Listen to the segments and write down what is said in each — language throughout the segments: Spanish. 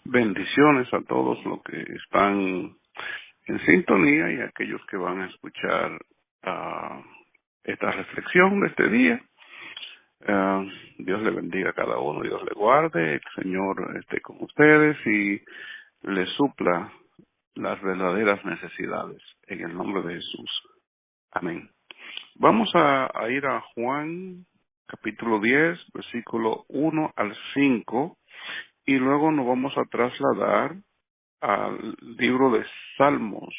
Bendiciones a todos los que están en sintonía y a aquellos que van a escuchar esta reflexión de este día. Dios le bendiga a cada uno, Dios le guarde, el Señor esté con ustedes y le supla las verdaderas necesidades en el nombre de Jesús. Amén. Vamos a ir a Juan capítulo 10, versículo 1 al 5, y luego nos vamos a trasladar al libro de Salmos,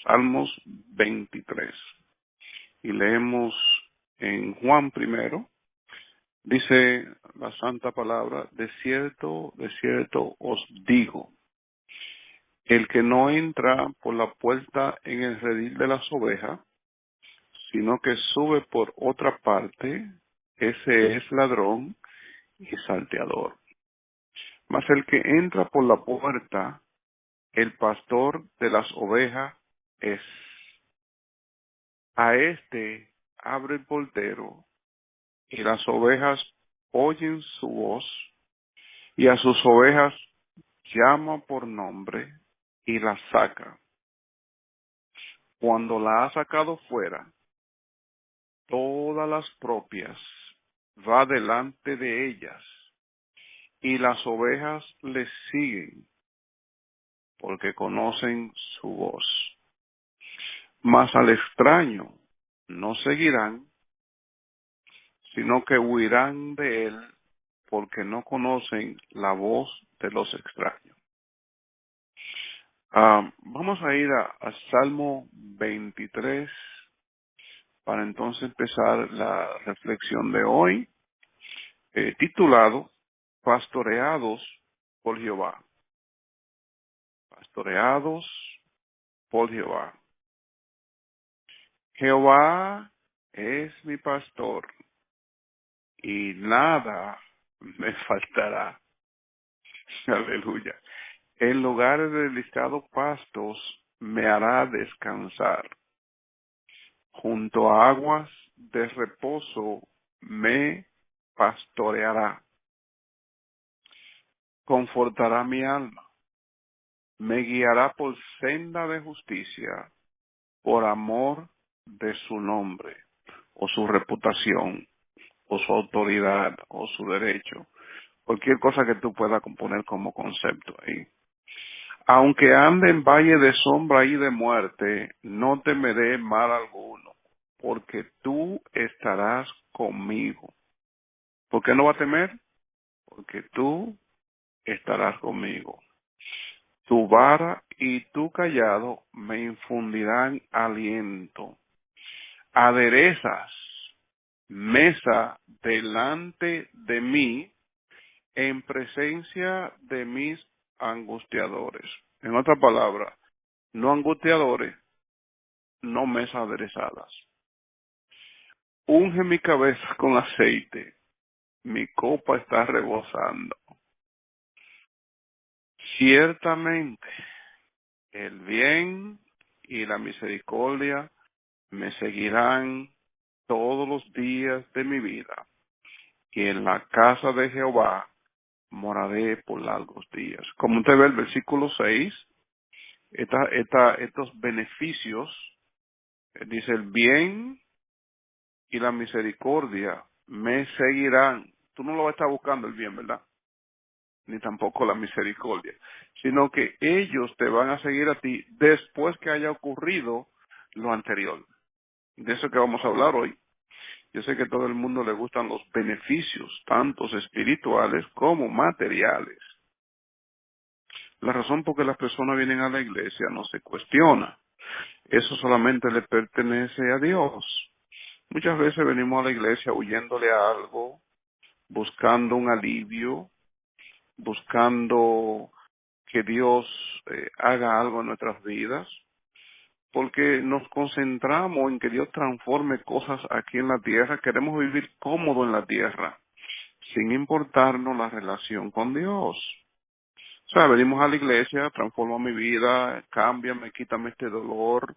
Salmos 23. Y leemos en Juan primero, dice la santa palabra: de cierto os digo, el que no entra por la puerta en el redil de las ovejas, sino que sube por otra parte, ese es ladrón y salteador. Mas el que entra por la puerta, el pastor de las ovejas es. A este abre el portero, y las ovejas oyen su voz, y a sus ovejas llama por nombre y las saca. Cuando la ha sacado fuera, todas las propias va delante de ellas, y las ovejas le siguen, porque conocen su voz. Mas al extraño no seguirán, sino que huirán de él, porque no conocen la voz de los extraños. Vamos a ir a Salmo 23 para entonces empezar la reflexión de hoy, titulado Pastoreados por Jehová. Pastoreados por Jehová. Jehová es mi pastor, y nada me faltará. Aleluya. En lugares de delicados pastos me hará descansar. Junto a aguas de reposo me pastoreará. Confortará mi alma. Me guiará por senda de justicia, por amor de su nombre, o su reputación, o su autoridad, o su derecho. Cualquier cosa que tú puedas componer como concepto ahí. Aunque ande en valle de sombra y de muerte, no temeré mal alguno, porque tú estarás conmigo. ¿Por qué no va a temer? Porque tú estarás conmigo. Tu vara y tu callado me infundirán aliento. Aderezas mesa delante de mí en presencia de mis angustiadores. En otras palabras, no angustiadores, no mesas aderezadas. Unge mi cabeza con aceite, mi copa está rebosando. Ciertamente, el bien y la misericordia me seguirán todos los días de mi vida, y en la casa de Jehová moraré por largos días. Como usted ve el versículo 6, estos beneficios, dice: el bien y la misericordia me seguirán. Tú no lo vas a estar buscando el bien, ¿verdad? Ni tampoco la misericordia, sino que ellos te van a seguir a ti después que haya ocurrido lo anterior. De eso que vamos a hablar hoy. Yo sé que a todo el mundo le gustan los beneficios, tanto espirituales como materiales. La razón por que las personas vienen a la iglesia no se cuestiona. Eso solamente le pertenece a Dios. Muchas veces venimos a la iglesia huyéndole a algo, buscando un alivio, buscando que Dios haga algo en nuestras vidas, porque nos concentramos en que Dios transforme cosas aquí en la tierra. Queremos vivir cómodo en la tierra, sin importarnos la relación con Dios. O sea, venimos a la iglesia, transforma mi vida, cámbiame, quítame este dolor,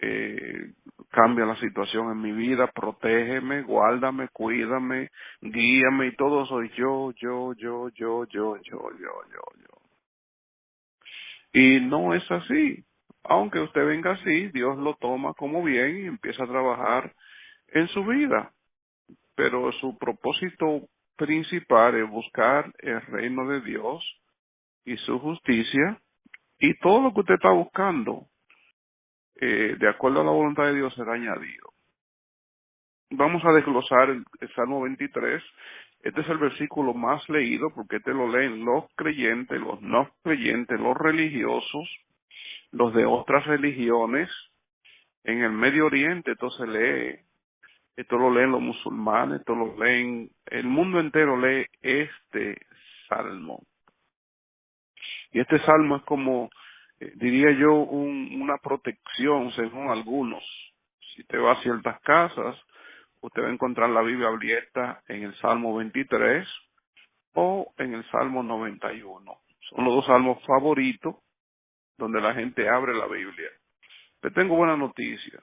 eh, cambia la situación en mi vida, protégeme, guárdame, cuídame, guíame, y todo soy yo. Y no es así. Aunque usted venga así, Dios lo toma como bien y empieza a trabajar en su vida. Pero su propósito principal es buscar el reino de Dios y su justicia, y todo lo que usted está buscando, de acuerdo a la voluntad de Dios, será añadido. Vamos a desglosar el Salmo 23. Este es el versículo más leído porque este lo leen los creyentes, los no creyentes, los religiosos, los de otras religiones. En el Medio Oriente esto se lee, esto lo leen los musulmanes, esto lo leen, el mundo entero lee este salmo. Y este salmo es como, diría yo, una protección según algunos. Si te va a ciertas casas, usted va a encontrar la Biblia abierta en el Salmo 23 o en el Salmo 91. Son los dos salmos favoritos donde la gente abre la Biblia. Te tengo buena noticia.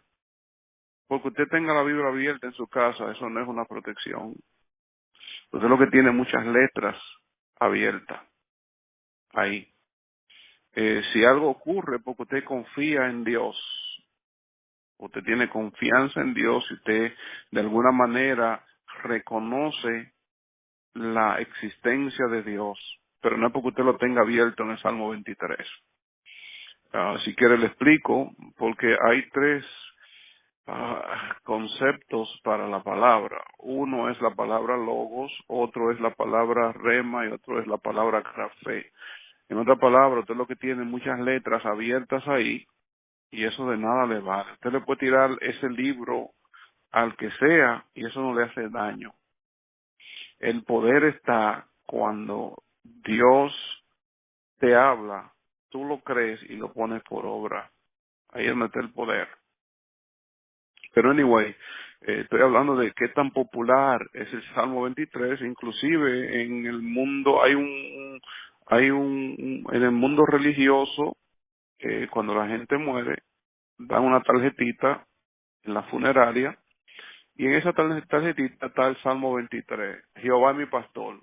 Porque usted tenga la Biblia abierta en su casa, eso no es una protección. Usted lo que tiene muchas letras abiertas ahí. Si algo ocurre porque usted confía en Dios, usted tiene confianza en Dios y usted de alguna manera reconoce la existencia de Dios, pero no es porque usted lo tenga abierto en el Salmo 23. Si quiere le explico, porque hay tres conceptos para la palabra. Uno es la palabra logos, otro es la palabra rema y otro es la palabra grafé. En otra palabra, usted lo que tiene muchas letras abiertas ahí y eso de nada le vale. Usted le puede tirar ese libro al que sea y eso no le hace daño. El poder está cuando Dios te habla, tú lo crees y lo pones por obra. Ahí es donde está el poder. Pero anyway, estoy hablando de qué tan popular es el Salmo 23, inclusive en el mundo en el mundo religioso, cuando la gente muere, dan una tarjetita en la funeraria y en esa tarjetita está el Salmo 23, Jehová es mi pastor.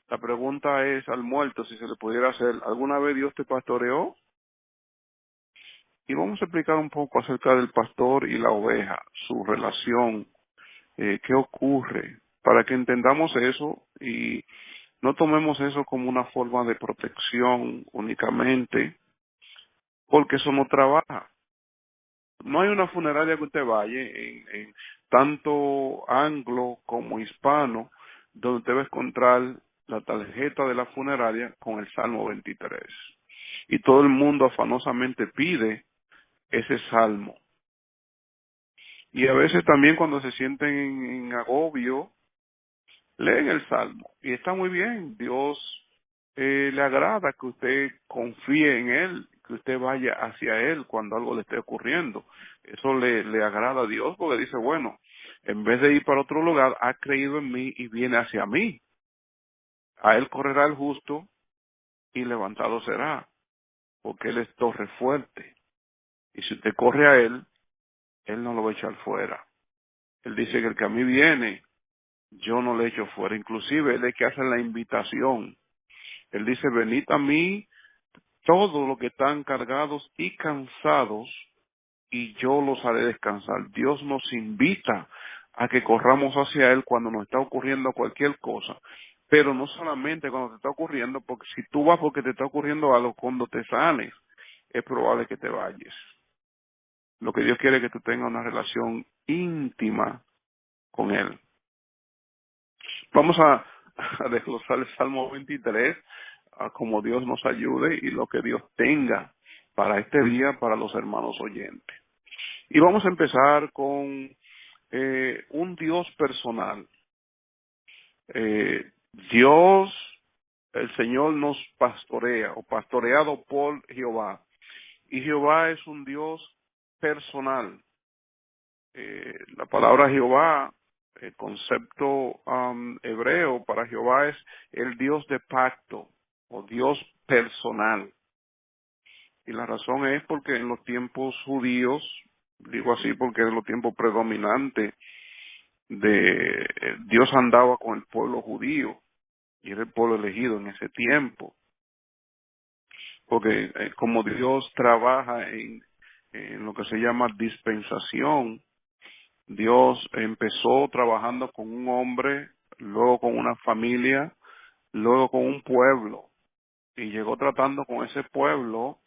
La pregunta es al muerto si se le pudiera hacer, ¿alguna vez Dios te pastoreó? Y vamos a explicar un poco acerca del pastor y la oveja, su relación, qué ocurre, para que entendamos eso y no tomemos eso como una forma de protección únicamente, porque eso no trabaja. No hay una funeraria que usted vaya en tanto anglo como hispano donde usted va a encontrar la tarjeta de la funeraria con el Salmo 23. Y todo el mundo afanosamente pide ese salmo. Y a veces también cuando se sienten en agobio, leen el salmo. Y está muy bien, Dios le agrada que usted confíe en Él, que usted vaya hacia Él cuando algo le esté ocurriendo. Eso le agrada a Dios porque dice, bueno, en vez de ir para otro lugar, ha creído en mí y viene hacia mí. A Él correrá el justo y levantado será, porque Él es torre fuerte. Y si usted corre a Él no lo va a echar fuera. Él dice que el que a mí viene, yo no le echo fuera. Inclusive Él es que hace la invitación. Él dice, venid a mí todos los que están cargados y cansados, y yo los haré descansar. Dios nos invita a que corramos hacia Él cuando nos está ocurriendo cualquier cosa, pero no solamente cuando te está ocurriendo, porque si tú vas porque te está ocurriendo algo, cuando te sanes, es probable que te vayas. Lo que Dios quiere es que tú tengas una relación íntima con Él. Vamos a desglosar el Salmo 23, a como Dios nos ayude y lo que Dios tenga para este día para los hermanos oyentes. Y vamos a empezar con un Dios personal. Dios, el Señor nos pastorea o pastoreado por Jehová. Y Jehová es un Dios personal. La palabra Jehová, el concepto hebreo para Jehová es el Dios de pacto o Dios personal. Y la razón es porque en los tiempos judíos Digo así porque en los tiempos predominantes de Dios andaba con el pueblo judío y era el pueblo elegido en ese tiempo, porque como Dios trabaja en lo que se llama dispensación, Dios empezó trabajando con un hombre, luego con una familia, luego con un pueblo, y llegó tratando con ese pueblo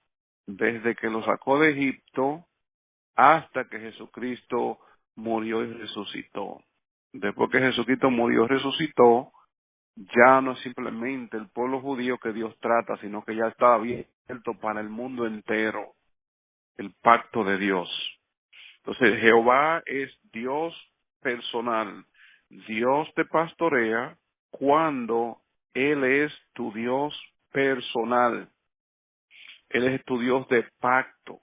desde que lo sacó de Egipto hasta que Jesucristo murió y resucitó. Después que Jesucristo murió y resucitó, ya no es simplemente el pueblo judío que Dios trata, sino que ya está abierto para el mundo entero, el pacto de Dios. Entonces, Jehová es Dios personal. Dios te pastorea cuando Él es tu Dios personal. Él es tu Dios de pacto.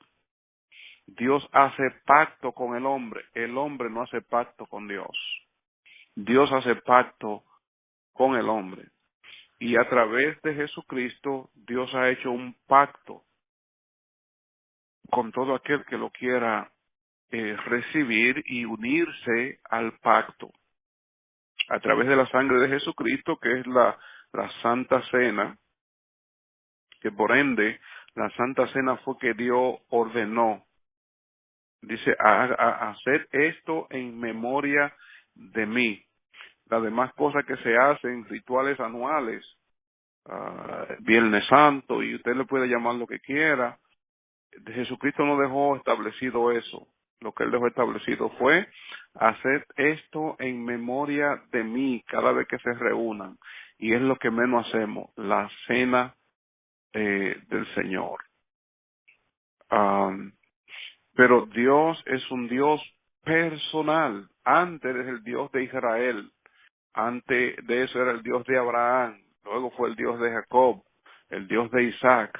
Dios hace pacto con el hombre no hace pacto con Dios. Dios hace pacto con el hombre. Y a través de Jesucristo, Dios ha hecho un pacto con todo aquel que lo quiera recibir y unirse al pacto. A través de la sangre de Jesucristo, que es la Santa Cena, que por ende la Santa Cena fue que Dios ordenó. Dice, hacer esto en memoria de mí. Las demás cosas que se hacen, rituales anuales, Viernes Santo, y usted le puede llamar lo que quiera, Jesucristo no dejó establecido eso. Lo que Él dejó establecido fue hacer esto en memoria de mí cada vez que se reúnan. Y es lo que menos hacemos, la cena del Señor. Pero Dios es un Dios personal. Antes es el Dios de Israel. Antes de eso era el Dios de Abraham. Luego fue el Dios de Jacob, el Dios de Isaac,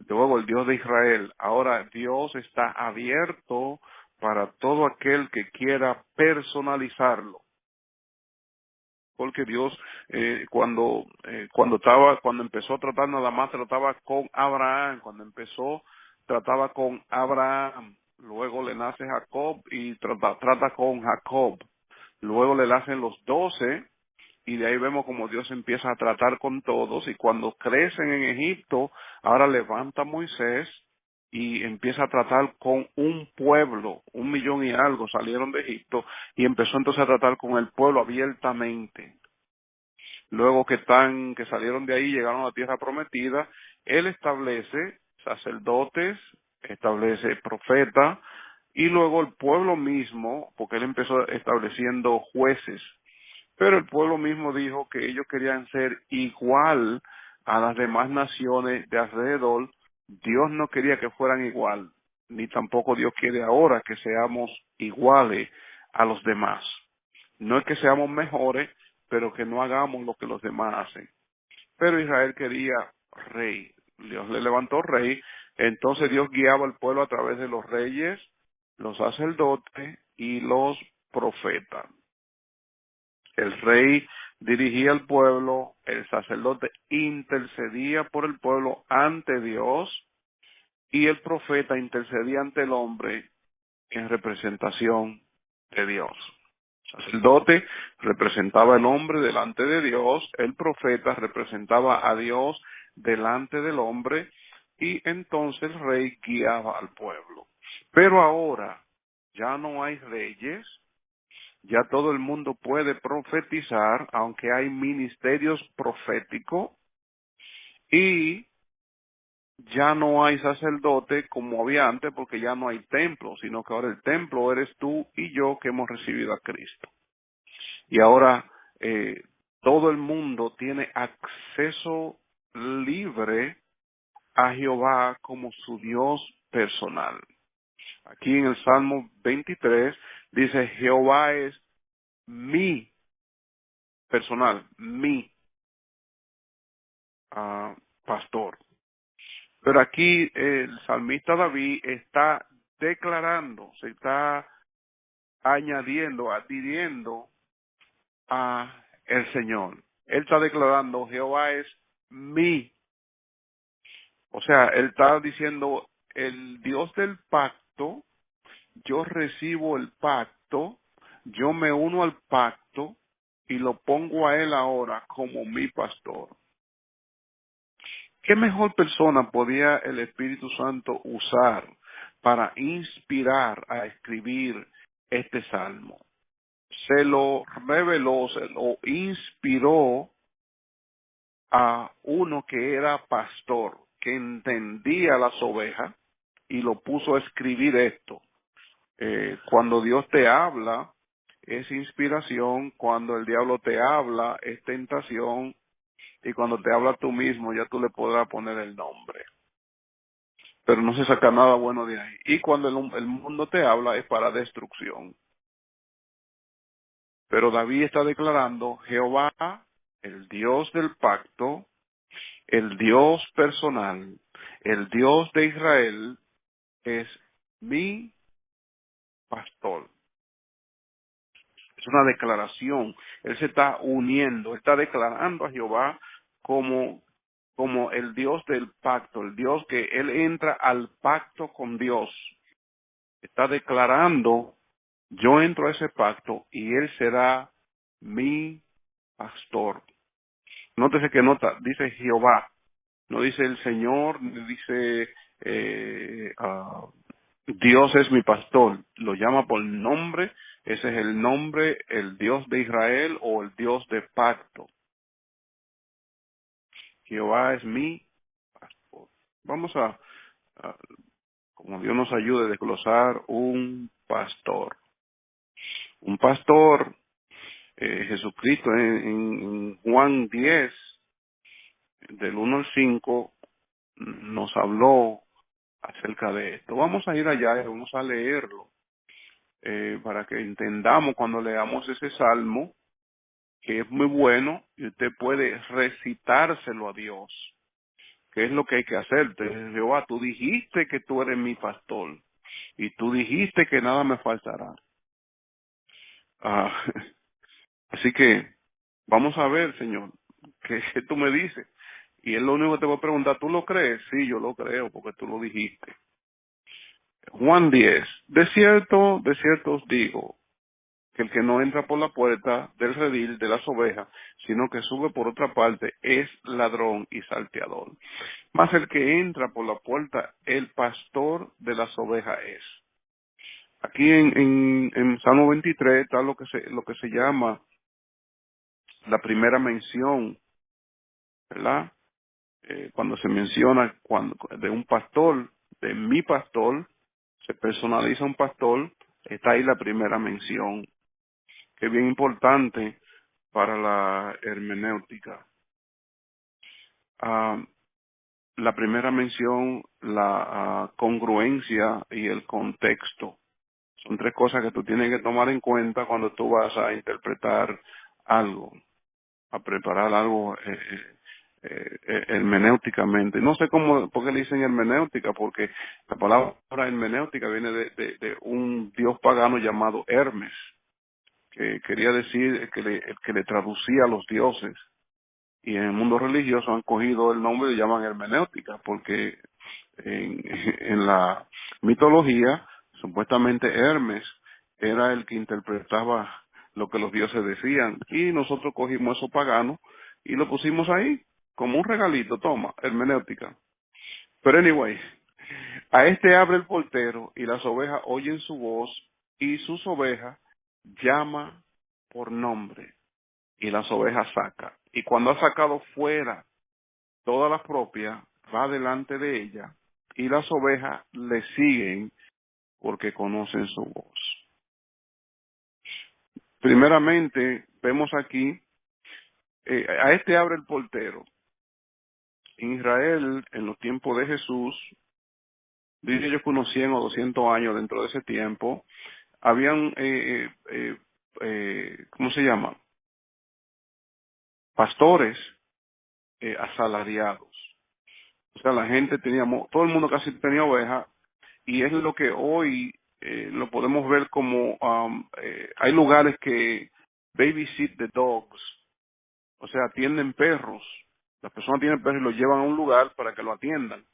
luego el Dios de Israel. Ahora Dios está abierto para todo aquel que quiera personalizarlo. Porque Dios cuando empezó a tratar, nada más trataba con Abraham. Cuando empezó trataba con Abraham, luego le nace Jacob y trata con Jacob, luego le nacen los 12, y de ahí vemos como Dios empieza a tratar con todos, y cuando crecen en Egipto, ahora levanta a Moisés y empieza a tratar con un pueblo, 1,000,000 y algo salieron de Egipto, y empezó entonces a tratar con el pueblo abiertamente. Luego que salieron de ahí, llegaron a la tierra prometida, Él establece sacerdotes, establece profetas, y luego el pueblo mismo, porque Él empezó estableciendo jueces, pero el pueblo mismo dijo que ellos querían ser igual a las demás naciones de alrededor. Dios no quería que fueran igual, ni tampoco Dios quiere ahora que seamos iguales a los demás. No es que seamos mejores, pero que no hagamos lo que los demás hacen. Pero Israel quería rey. Dios le levantó rey. Entonces Dios guiaba al pueblo a través de los reyes, los sacerdotes y los profetas. El rey dirigía al pueblo, el sacerdote intercedía por el pueblo ante Dios, y el profeta intercedía ante el hombre en representación de Dios. El sacerdote representaba al hombre delante de Dios, el profeta representaba a Dios delante del hombre, y entonces el rey guiaba al pueblo. Pero ahora ya no hay reyes. Ya todo el mundo puede profetizar, aunque hay ministerios proféticos, y ya no hay sacerdote como había antes, porque ya no hay templo, sino que ahora el templo eres tú y yo que hemos recibido a Cristo. Y ahora todo el mundo tiene acceso libre a Jehová como su Dios personal. Aquí en el Salmo 23 dice, Jehová es mi personal, mi pastor. Pero aquí el salmista David está declarando, se está añadiendo, adhiriendo a el Señor. Él está declarando, Jehová es mi. O sea, él está diciendo, el Dios del pacto yo recibo el pacto, yo me uno al pacto y lo pongo a él ahora como mi pastor. ¿Qué mejor persona podía el Espíritu Santo usar para inspirar a escribir este salmo? Se lo reveló, se lo inspiró a uno que era pastor, que entendía las ovejas y lo puso a escribir esto. Cuando Dios te habla, es inspiración; cuando el diablo te habla, es tentación; y cuando te habla tú mismo, ya tú le podrás poner el nombre. Pero no se saca nada bueno de ahí. Y cuando el mundo te habla, es para destrucción. Pero David está declarando: Jehová, el Dios del pacto, el Dios personal, el Dios de Israel, es mi pastor. Es una declaración. Él se está uniendo, está declarando a Jehová como el Dios del pacto, el Dios que él entra al pacto con Dios. Está declarando: yo entro a ese pacto y él será mi pastor. Nótese que dice Jehová, no dice el Señor, ni dice Dios es mi pastor. Lo llama por nombre. Ese es el nombre, el Dios de Israel o el Dios de pacto. Jehová es mi pastor. Vamos a como Dios nos ayude, a desglosar un pastor. Un pastor, Jesucristo en Juan 10, del 1 al 5, nos habló acerca de esto. Vamos a ir allá y vamos a leerlo para que entendamos cuando leamos ese salmo, que es muy bueno, y usted puede recitárselo a Dios. ¿Qué es lo que hay que hacer? Jehová, tú dijiste que tú eres mi pastor, y tú dijiste que nada me faltará. Ah, así que vamos a ver, Señor, ¿qué tú me dices? Y él lo único que te va a preguntar: ¿tú lo crees? Sí, yo lo creo, porque tú lo dijiste. Juan 10. De cierto os digo, que el que no entra por la puerta del redil de las ovejas, sino que sube por otra parte, es ladrón y salteador. Mas el que entra por la puerta, el pastor de las ovejas es. Aquí en Salmo 23 está lo que se llama la primera mención, ¿verdad? Cuando se menciona de un pastor, de mi pastor, se personaliza un pastor, está ahí la primera mención, que es bien importante para la hermenéutica. La primera mención, la congruencia y el contexto. Son tres cosas que tú tienes que tomar en cuenta cuando tú vas a interpretar algo, a preparar algo hermenéuticamente. No sé por qué le dicen hermenéutica, porque la palabra hermenéutica viene de un dios pagano llamado Hermes, que quería decir el que le traducía a los dioses. Y en el mundo religioso han cogido el nombre y le llaman hermenéutica, porque en la mitología, supuestamente Hermes era el que interpretaba lo que los dioses decían, y nosotros cogimos eso pagano y lo pusimos ahí, como un regalito: toma, hermenéutica. Pero anyway, a este abre el portero, y las ovejas oyen su voz, y sus ovejas llama por nombre, y las ovejas saca. Y cuando ha sacado fuera todas las propias, va delante de ella, y las ovejas le siguen porque conocen su voz. Primeramente, vemos aquí, a este abre el portero. En Israel, en los tiempos de Jesús, dice yo que unos 100 o 200 años dentro de ese tiempo, habían, ¿cómo se llama? Pastores asalariados. O sea, la gente todo el mundo casi tenía ovejas, y es lo que hoy lo podemos ver como, hay lugares que babysit the dogs, o sea, atienden perros. Las personas tienen perros y los llevan a un lugar para que lo atiendan.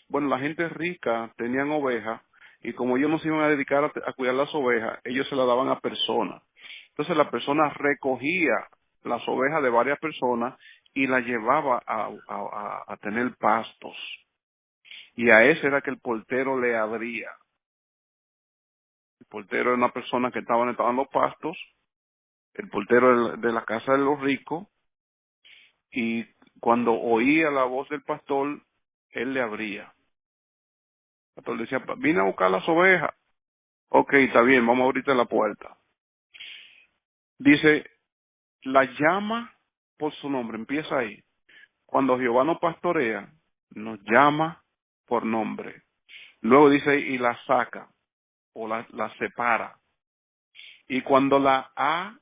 Bueno, la gente rica tenían ovejas, Y como ellos no se iban a dedicar a cuidar las ovejas, ellos se las daban a personas. Entonces la persona recogía las ovejas de varias personas y las llevaba a tener pastos. Y a ese era que el portero le abría. El portero era una persona que estaba en los pastos, el portero de la casa de los ricos, y cuando oía la voz del pastor, él le abría. El pastor decía, vine a buscar las ovejas. Ok, está bien, vamos a abrirte la puerta. Dice, la llama por su nombre, empieza ahí. Cuando Jehová nos pastorea, nos llama por nombre. Luego dice, y la saca, o la separa. Y cuando la ha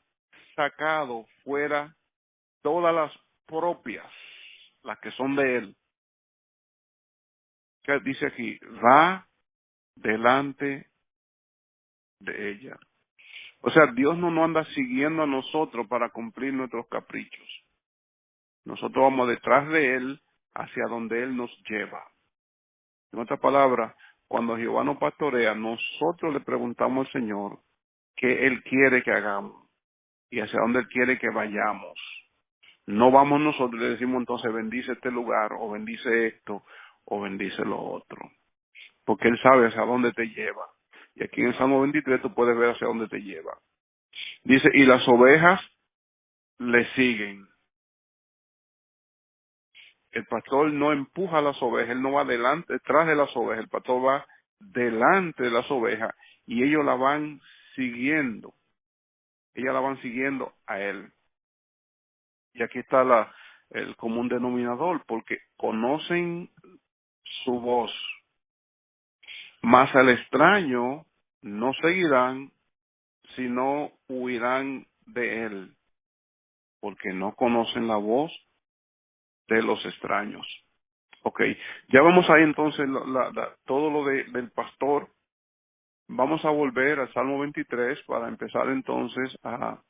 sacado fuera todas las propias, las que son de él, que dice aquí, va delante de ella. O sea, Dios no nos anda siguiendo a nosotros para cumplir nuestros caprichos. Nosotros vamos detrás de Él hacia donde Él nos lleva. En otras palabras, cuando Jehová nos pastorea, nosotros le preguntamos al Señor qué Él quiere que hagamos y hacia dónde Él quiere que vayamos. No vamos nosotros y le decimos entonces bendice este lugar o bendice esto o bendice lo otro. Porque Él sabe hacia dónde te lleva. Y aquí en el Salmo 23 tú puedes ver hacia dónde te lleva. Dice, y las ovejas le siguen. El pastor no empuja a las ovejas, él no va delante, detrás de las ovejas, el pastor va delante de las ovejas y ellos la van siguiendo. Ellas la van siguiendo a él. Y aquí está el común denominador, porque conocen su voz. Mas al extraño no seguirán, sino huirán de él, porque no conocen la voz de los extraños. Ok, ya vamos ahí entonces todo lo del pastor. Vamos a volver al Salmo 23 para empezar entonces a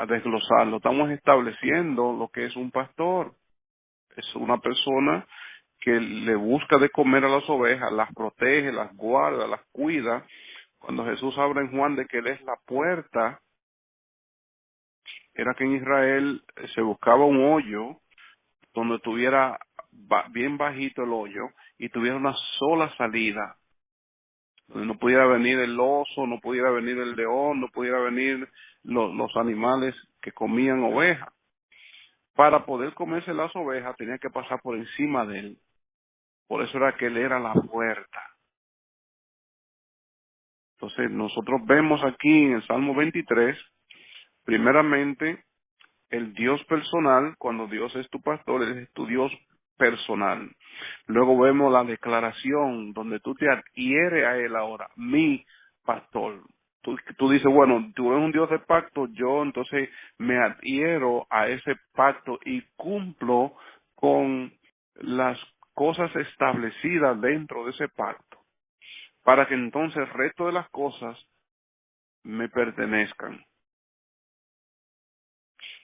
desglosarlo. Estamos estableciendo lo que es un pastor. Es una persona que le busca de comer a las ovejas, las protege, las guarda, las cuida. Cuando Jesús habla en Juan de que Él es la puerta, era que en Israel se buscaba un hoyo donde tuviera bien bajito el hoyo y tuviera una sola salida, donde no pudiera venir el oso, no pudiera venir el león, no pudiera venir los animales que comían ovejas. Para poder comerse las ovejas tenía que pasar por encima de él. Por eso era que él era la puerta. Entonces nosotros vemos aquí en el Salmo 23, primeramente, el Dios personal. Cuando Dios es tu pastor, Él es tu Dios personal. Luego vemos la declaración donde tú te adhieres a Él ahora, mi pastor. Tú dices, bueno, tú eres un Dios de pacto, yo entonces me adhiero a ese pacto y cumplo con las cosas establecidas dentro de ese pacto, para que entonces el resto de las cosas me pertenezcan.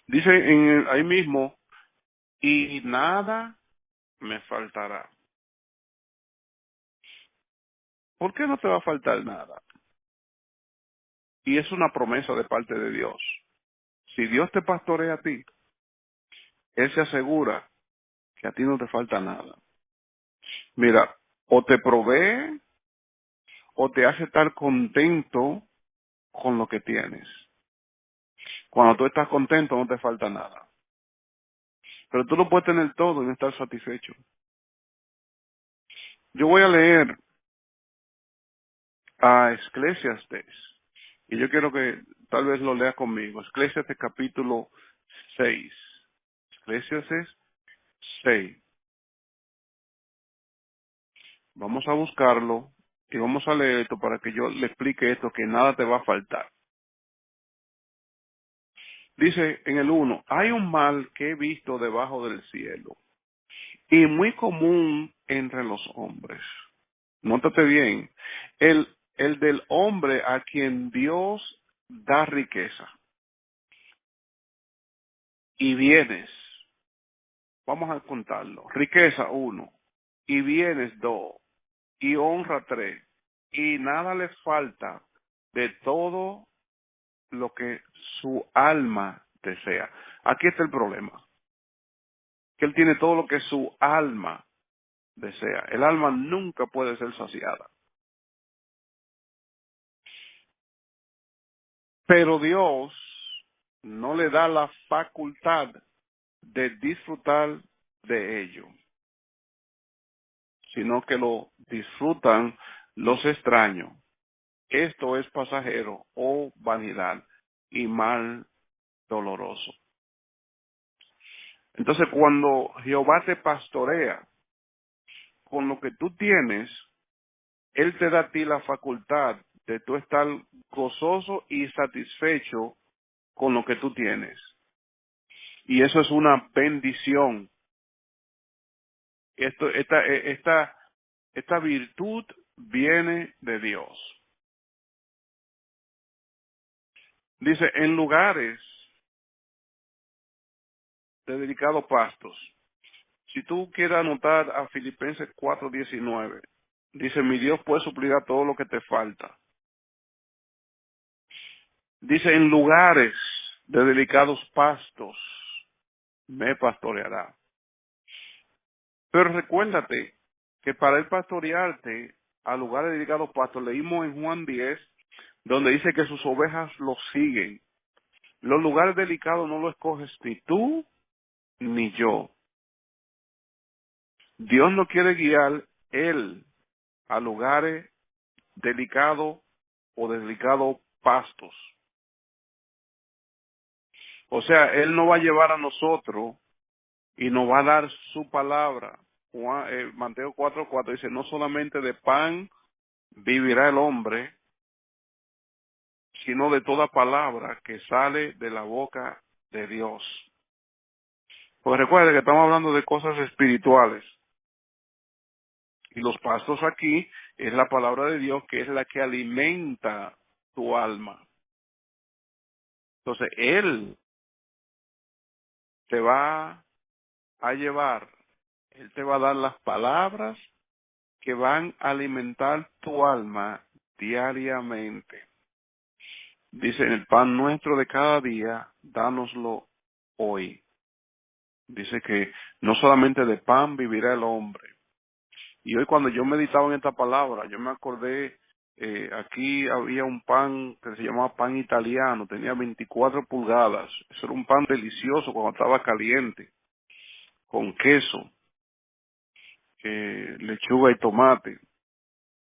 Dice ahí mismo, y nada me faltará. ¿Por qué no te va a faltar nada? Y es una promesa de parte de Dios. Si Dios te pastorea a ti, Él se asegura que a ti no te falta nada. Mira, o te provee o te hace estar contento con lo que tienes. Cuando tú estás contento no te falta nada. Pero tú lo puedes tener todo y no estar satisfecho. Yo voy a leer a Eclesiastes y yo quiero que tal vez lo lea conmigo. Eclesiastes capítulo 6. Eclesiastes 6. Vamos a buscarlo y vamos a leer esto para que yo le explique esto, que nada te va a faltar. Dice en el 1, hay un mal que he visto debajo del cielo y muy común entre los hombres. Nótate bien, el del hombre a quien Dios da riqueza y bienes. Vamos a contarlo. Riqueza 1, y bienes 2, y honra 3, y nada le falta de todo lo que su alma desea. Aquí está el problema, que él tiene todo lo que su alma desea. El alma nunca puede ser saciada. Pero Dios no le da la facultad de disfrutar de ello, sino que lo disfrutan los extraños. Esto es pasajero o vanidad y mal doloroso. Entonces, cuando Jehová te pastorea con lo que tú tienes, Él te da a ti la facultad de tú estar gozoso y satisfecho con lo que tú tienes. Y eso es una bendición. Esta virtud viene de Dios. Dice, en lugares de delicados pastos. Si tú quieres anotar a Filipenses 4:19, dice, mi Dios puede suplir a todo lo que te falta. Dice, en lugares de delicados pastos me pastoreará. Pero recuérdate que para él pastorearte a lugares de delicados pastos, leímos en Juan 10, donde dice que sus ovejas lo siguen. Los lugares delicados no los escoges ni tú ni yo. Dios no quiere guiar él a lugares delicados o de delicados pastos. O sea, Él no va a llevar a nosotros y nos va a dar su palabra. Mateo 4:4 dice, no solamente de pan vivirá el hombre, sino de toda palabra que sale de la boca de Dios. Pues recuerde que estamos hablando de cosas espirituales. Y los pastos aquí es la palabra de Dios, que es la que alimenta tu alma. Entonces, Él te va a llevar, Él te va a dar las palabras que van a alimentar tu alma diariamente. Dice, el pan nuestro de cada día, dánoslo hoy. Dice que no solamente de pan vivirá el hombre. Y hoy cuando yo meditaba en esta palabra, yo me acordé, aquí había un pan que se llamaba pan italiano, tenía 24 pulgadas. Eso era un pan delicioso cuando estaba caliente, con queso, lechuga y tomate,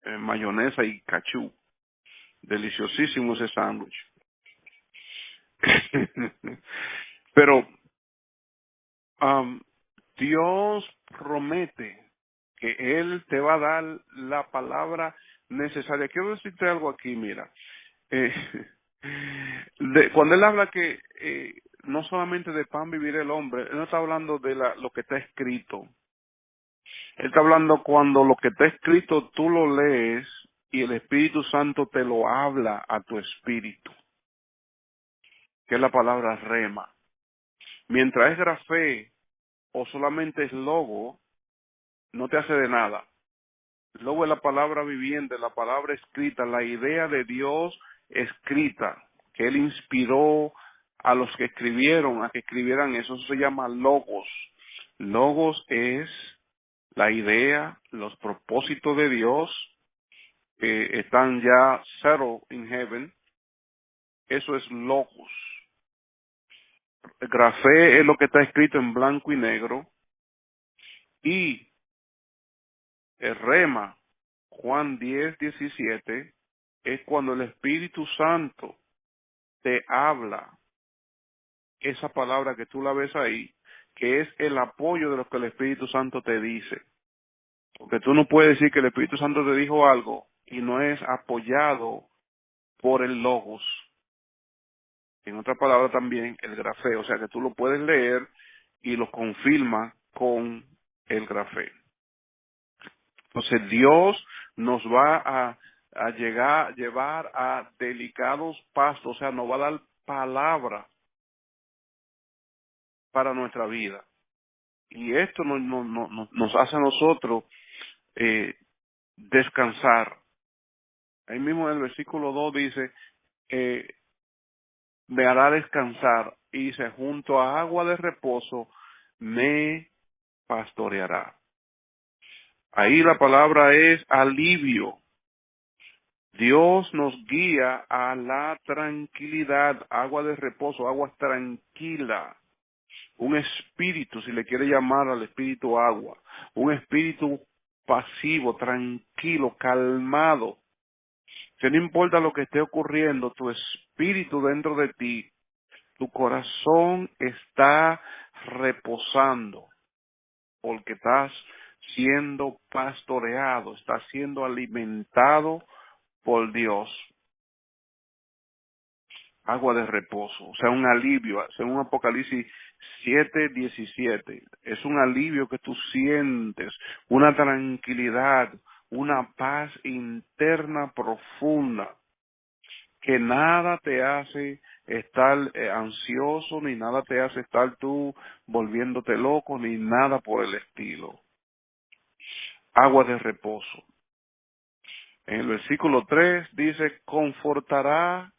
mayonesa y cachú. Deliciosísimo ese sándwich. Pero Dios promete que Él te va a dar la palabra necesaria. Quiero decirte algo aquí, mira. Eh, cuando Él habla que no solamente de pan vivir el hombre, Él no está hablando de lo que está escrito. Él está hablando cuando lo que está escrito tú lo lees y el Espíritu Santo te lo habla a tu espíritu, que es la palabra rema. Mientras es grafé o solamente es logo, no te hace de nada. Logo es la palabra viviente, la palabra escrita, la idea de Dios escrita, que Él inspiró a los que escribieron, a que escribieran eso. Eso se llama logos. Logos es la idea, los propósitos de Dios que están ya settled in heaven. Eso es logos. El grafé es lo que está escrito en blanco y negro. Y el rema, Juan 10:17, es cuando el Espíritu Santo te habla esa palabra que tú la ves ahí, que es el apoyo de lo que el Espíritu Santo te dice. Porque tú no puedes decir que el Espíritu Santo te dijo algo y no es apoyado por el logos. En otra palabra también, el grafé, o sea que tú lo puedes leer y lo confirma con el grafé. Entonces Dios nos va llevar a delicados pastos, o sea, nos va a dar palabra para nuestra vida. Y esto nos hace a nosotros descansar. Ahí mismo en el versículo 2 dice, eh, me hará descansar, y dice, junto a agua de reposo me pastoreará. Ahí la palabra es alivio. Dios nos guía a la tranquilidad, agua de reposo, agua tranquila. Un espíritu, si le quiere llamar al espíritu agua, un espíritu pasivo, tranquilo, calmado, que no importa lo que esté ocurriendo, tu espíritu dentro de ti, tu corazón está reposando, porque estás siendo pastoreado, estás siendo alimentado por Dios. Agua de reposo, o sea, un alivio, según Apocalipsis 7:17, es un alivio que tú sientes, una tranquilidad, una paz interna profunda, que nada te hace estar ansioso, ni nada te hace estar tú volviéndote loco, ni nada por el estilo. Agua de reposo. En el versículo 3 dice, confortará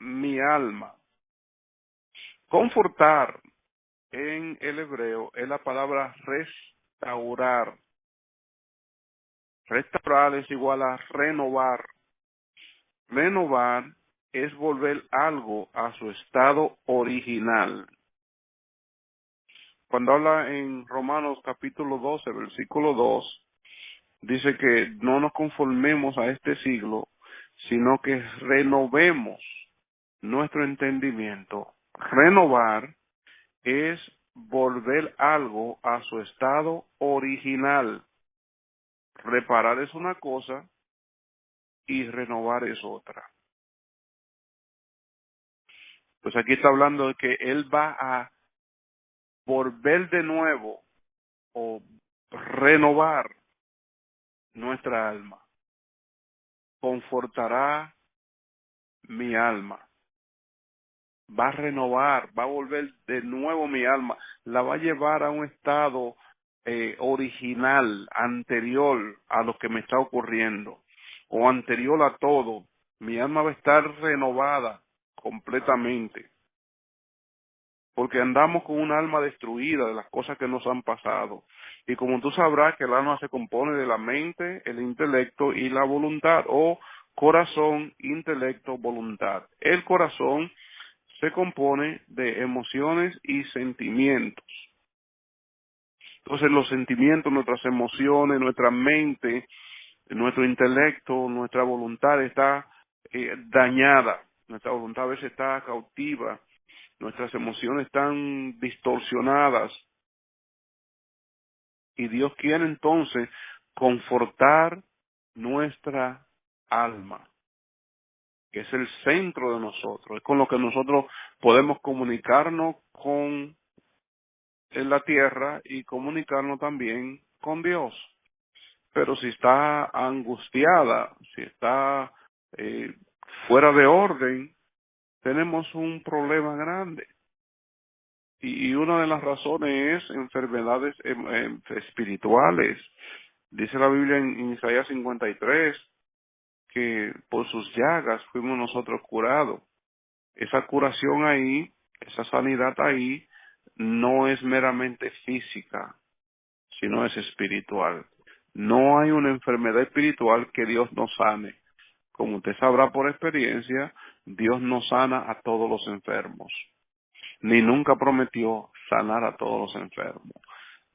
mi alma. Confortar en el hebreo es la palabra restaurar. Restaurar es igual a renovar. Renovar es volver algo a su estado original. Cuando habla en Romanos capítulo 12, versículo 2, dice que no nos conformemos a este siglo, sino que renovemos nuestro entendimiento. Renovar es volver algo a su estado original. Reparar es una cosa y renovar es otra. Pues aquí está hablando de que Él va a volver de nuevo o renovar nuestra alma. Confortará mi alma. Va a renovar, va a volver de nuevo mi alma. La va a llevar a un estado original, anterior a lo que me está ocurriendo, o anterior a todo. Mi alma va a estar renovada completamente, porque andamos con un alma destruida de las cosas que nos han pasado. Y como tú sabrás que el alma se compone de la mente, el intelecto y la voluntad, o corazón, intelecto, voluntad. El corazón se compone de emociones y sentimientos. Entonces los sentimientos, nuestras emociones, nuestra mente, nuestro intelecto, nuestra voluntad está dañada. Nuestra voluntad a veces está cautiva. Nuestras emociones están distorsionadas. Y Dios quiere entonces confortar nuestra alma, que es el centro de nosotros. Es con lo que nosotros podemos comunicarnos con en la tierra y comunicarnos también con Dios. Pero si está angustiada, si está eh, fuera de orden, tenemos un problema grande. Y una de las razones es enfermedades espirituales. Dice la Biblia en Isaías 53 que por sus llagas fuimos nosotros curados. Esa curación ahí, esa sanidad ahí, no es meramente física, sino es espiritual. No hay una enfermedad espiritual que Dios no sane. Como usted sabrá por experiencia, Dios no sana a todos los enfermos, ni nunca prometió sanar a todos los enfermos.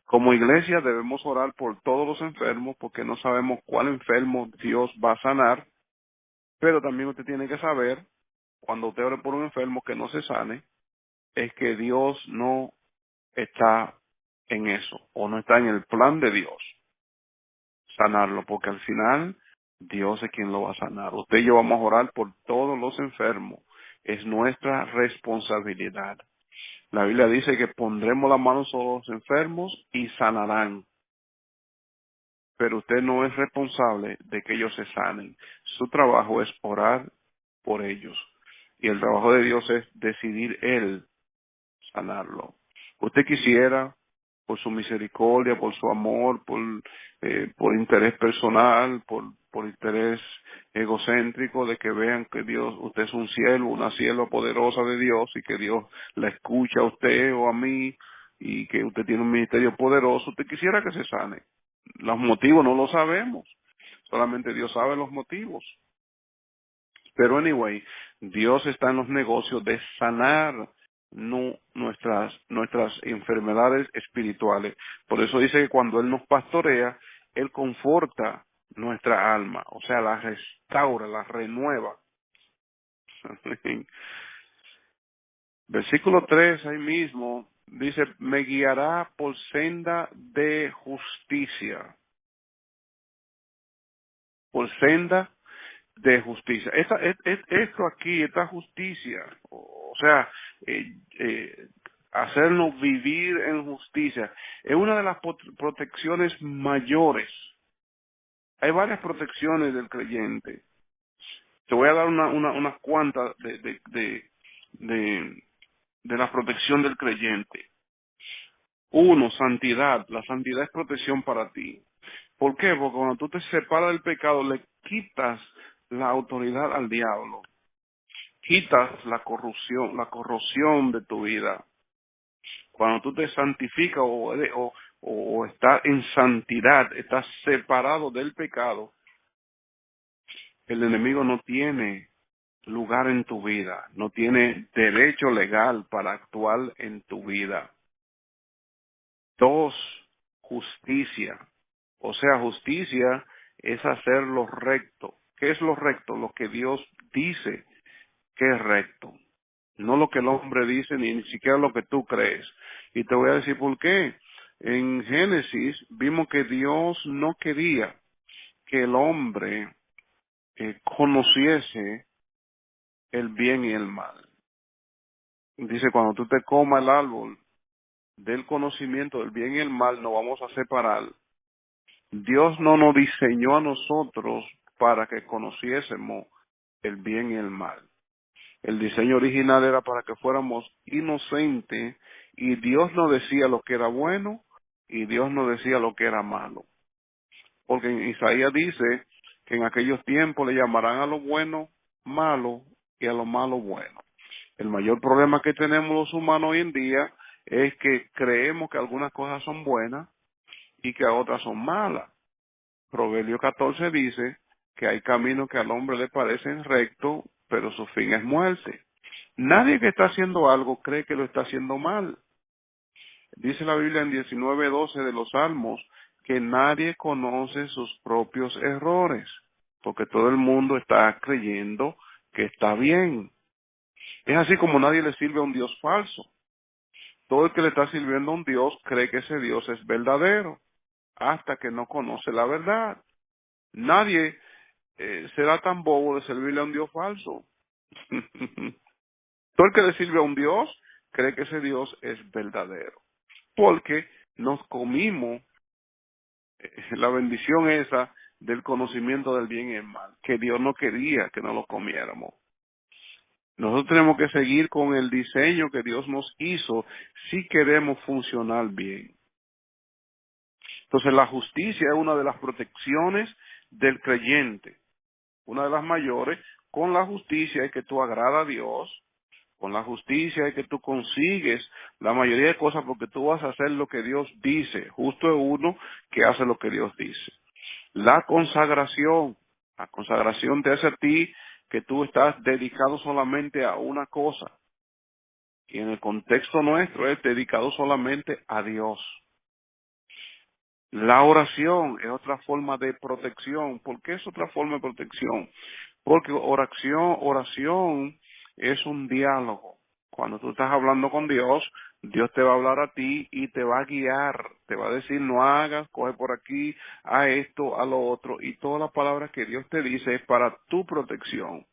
Como iglesia debemos orar por todos los enfermos porque no sabemos cuál enfermo Dios va a sanar, pero también usted tiene que saber, cuando usted ore por un enfermo que no se sane, es que Dios no está en eso, o no está en el plan de Dios sanarlo, porque al final Dios es quien lo va a sanar. Usted y yo vamos a orar por todos los enfermos, es nuestra responsabilidad. La Biblia dice que pondremos las manos sobre los enfermos y sanarán, pero usted no es responsable de que ellos se sanen. Su trabajo es orar por ellos, y el trabajo de Dios es decidir Él sanarlo. Usted quisiera, por su misericordia, por su amor, por interés personal, por interés egocéntrico de que vean que Dios, usted es un siervo, una sierva poderosa de Dios y que Dios la escucha a usted o a mí y que usted tiene un ministerio poderoso. Usted quisiera que se sane. Los motivos no lo sabemos, solamente Dios sabe los motivos. Pero anyway, Dios está en los negocios de sanar nuestras enfermedades espirituales. Por eso dice que cuando Él nos pastorea, Él conforta nuestra alma, o sea, la restaura, la renueva. Versículo 3 ahí mismo dice, me guiará por senda de justicia, por senda de justicia. Esto aquí, esta justicia, o sea, hacernos vivir en justicia, es una de las protecciones mayores. Hay varias protecciones del creyente. Te voy a dar unas cuantas de la protección del creyente. Uno, santidad. La santidad es protección para ti. ¿Por qué? Porque cuando tú te separas del pecado, le quitas la autoridad al diablo. Quitas la corrosión de tu vida. Cuando tú te santificas o estás en santidad, estás separado del pecado, el enemigo no tiene lugar en tu vida, no tiene derecho legal para actuar en tu vida. Dos, justicia. O sea, justicia es hacer lo recto. ¿Qué es lo recto? Lo que Dios dice que es recto. No lo que el hombre dice, ni siquiera lo que tú crees. Y te voy a decir por qué. En Génesis vimos que Dios no quería que el hombre conociese el bien y el mal. Dice, cuando tú te comas el árbol del conocimiento del bien y el mal, nos vamos a separar. Dios no nos diseñó a nosotros para que conociésemos el bien y el mal. El diseño original era para que fuéramos inocentes y Dios nos decía lo que era bueno y Dios nos decía lo que era malo. Porque en Isaías dice que en aquellos tiempos le llamarán a lo bueno malo y a lo malo bueno. El mayor problema que tenemos los humanos hoy en día es que creemos que algunas cosas son buenas y que otras son malas. Proverbio 14 dice que hay caminos que al hombre le parecen rectos, pero su fin es muerte. Nadie que está haciendo algo cree que lo está haciendo mal. Dice la Biblia en 19:12 de los Salmos que nadie conoce sus propios errores, porque todo el mundo está creyendo que está bien. Es así como nadie le sirve a un Dios falso. Todo el que le está sirviendo a un Dios cree que ese Dios es verdadero, hasta que no conoce la verdad. Nadie será tan bobo de servirle a un Dios falso. Todo el que le sirve a un Dios cree que ese Dios es verdadero, porque nos comimos la bendición esa del conocimiento del bien y el mal, que Dios no quería que no lo comiéramos. Nosotros tenemos que seguir con el diseño que Dios nos hizo si queremos funcionar bien. Entonces la justicia es una de las protecciones del creyente, una de las mayores. Con la justicia es que tú agradas a Dios, con la justicia es que tú consigues la mayoría de cosas porque tú vas a hacer lo que Dios dice. Justo es uno que hace lo que Dios dice. La consagración te hace a ti que tú estás dedicado solamente a una cosa. Y en el contexto nuestro es dedicado solamente a Dios. La oración es otra forma de protección. ¿Por qué es otra forma de protección? Porque oración es un diálogo. Cuando tú estás hablando con Dios, Dios te va a hablar a ti y te va a guiar. Te va a decir, no hagas, coge por aquí, a esto, a lo otro. Y todas las palabras que Dios te dice es para tu protección.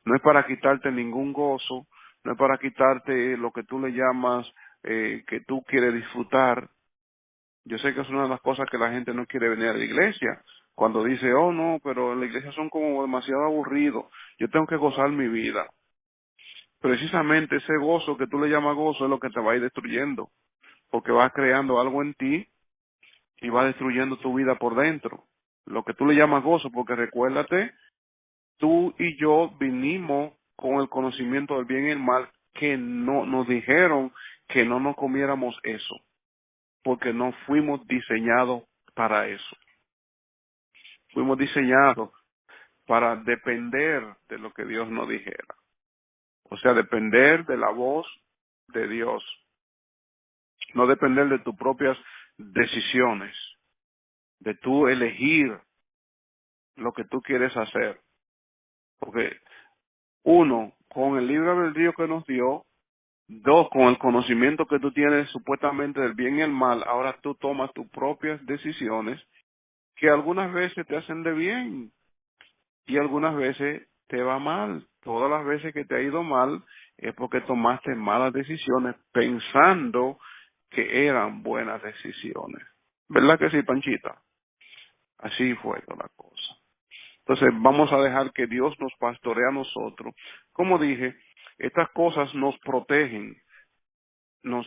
No es para quitarte ningún gozo, no es para quitarte lo que tú le llamas que tú quieres disfrutar. Yo sé que es una de las cosas que la gente no quiere venir a la iglesia. Cuando dice, oh no, pero en la iglesia son como demasiado aburridos. Yo tengo que gozar mi vida. Precisamente ese gozo que tú le llamas gozo es lo que te va a ir destruyendo. Porque va creando algo en ti y va destruyendo tu vida por dentro. Lo que tú le llamas gozo, porque recuérdate tú y yo vinimos con el conocimiento del bien y el mal, que no nos dijeron que no nos comiéramos eso, porque no fuimos diseñados para eso. Fuimos diseñados para depender de lo que Dios nos dijera. O sea, depender de la voz de Dios, no depender de tus propias decisiones, de tú elegir lo que tú quieres hacer. Porque uno, con el libre albedrío que nos dio, dos, con el conocimiento que tú tienes supuestamente del bien y el mal, ahora tú tomas tus propias decisiones que algunas veces te hacen de bien y algunas veces te va mal. Todas las veces que te ha ido mal es porque tomaste malas decisiones pensando que eran buenas decisiones. ¿Verdad que sí, Panchita? Así fue toda la cosa. Entonces vamos a dejar que Dios nos pastoree a nosotros. Como dije, estas cosas nos protegen, nos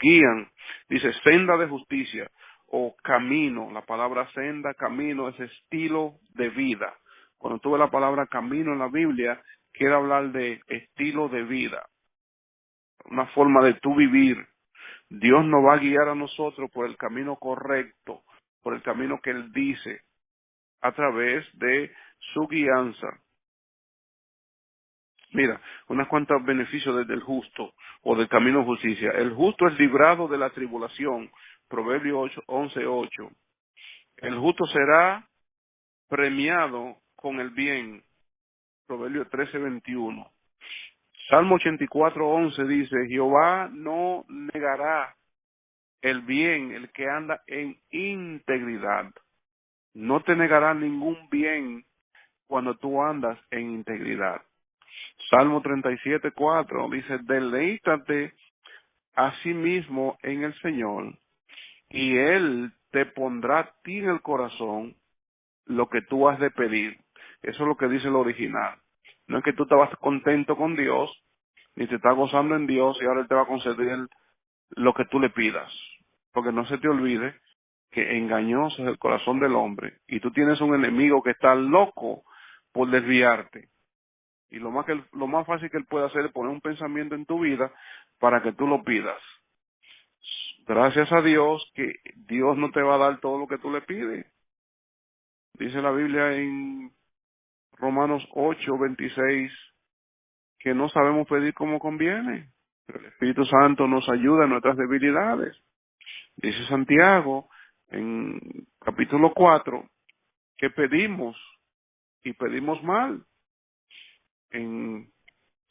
guían. Dice senda de justicia o camino. La palabra senda, camino es estilo de vida. Cuando tú ves la palabra camino en la Biblia, quiere hablar de estilo de vida, una forma de tú vivir. Dios nos va a guiar a nosotros por el camino correcto, por el camino que Él dice, a través de su guianza. Mira, unas cuantas beneficios desde el justo o del camino de justicia. El justo es librado de la tribulación. Proverbios 11:8. El justo será premiado con el bien. Proverbios 13:21. Salmo 84:11 dice, Jehová no negará el bien el que anda en integridad. No te negará ningún bien cuando tú andas en integridad. Salmo 37:4 dice, deleítate asimismo en el Señor, y Él te pondrá a ti en el corazón lo que tú has de pedir. Eso es lo que dice el original. No es que tú estabas contento con Dios, ni te estás gozando en Dios, y ahora Él te va a conceder lo que tú le pidas. Porque no se te olvide que engañoso es el corazón del hombre, y tú tienes un enemigo que está loco por desviarte. Y lo más fácil que él puede hacer es poner un pensamiento en tu vida para que tú lo pidas. Gracias a Dios que Dios no te va a dar todo lo que tú le pides. Dice la Biblia en Romanos 8:26 que no sabemos pedir como conviene. Pero el Espíritu Santo nos ayuda en nuestras debilidades. Dice Santiago en capítulo 4 que pedimos y pedimos mal. En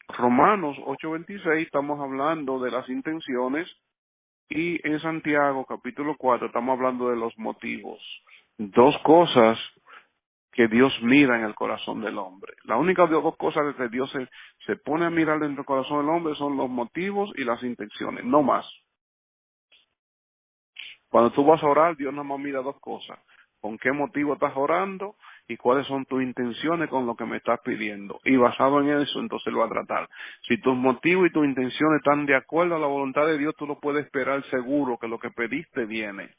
Romanos 8:26 estamos hablando de las intenciones y en Santiago capítulo 4 estamos hablando de los motivos. Dos cosas que Dios mira en el corazón del hombre. La única de dos cosas que Dios se pone a mirar dentro del corazón del hombre son los motivos y las intenciones, no más. Cuando tú vas a orar, Dios nada más mira dos cosas. ¿Con qué motivo estás orando? Y cuáles son tus intenciones con lo que me estás pidiendo. Y basado en eso, entonces lo va a tratar. Si tus motivos y tus intenciones están de acuerdo a la voluntad de Dios, tú lo puedes esperar seguro que lo que pediste viene.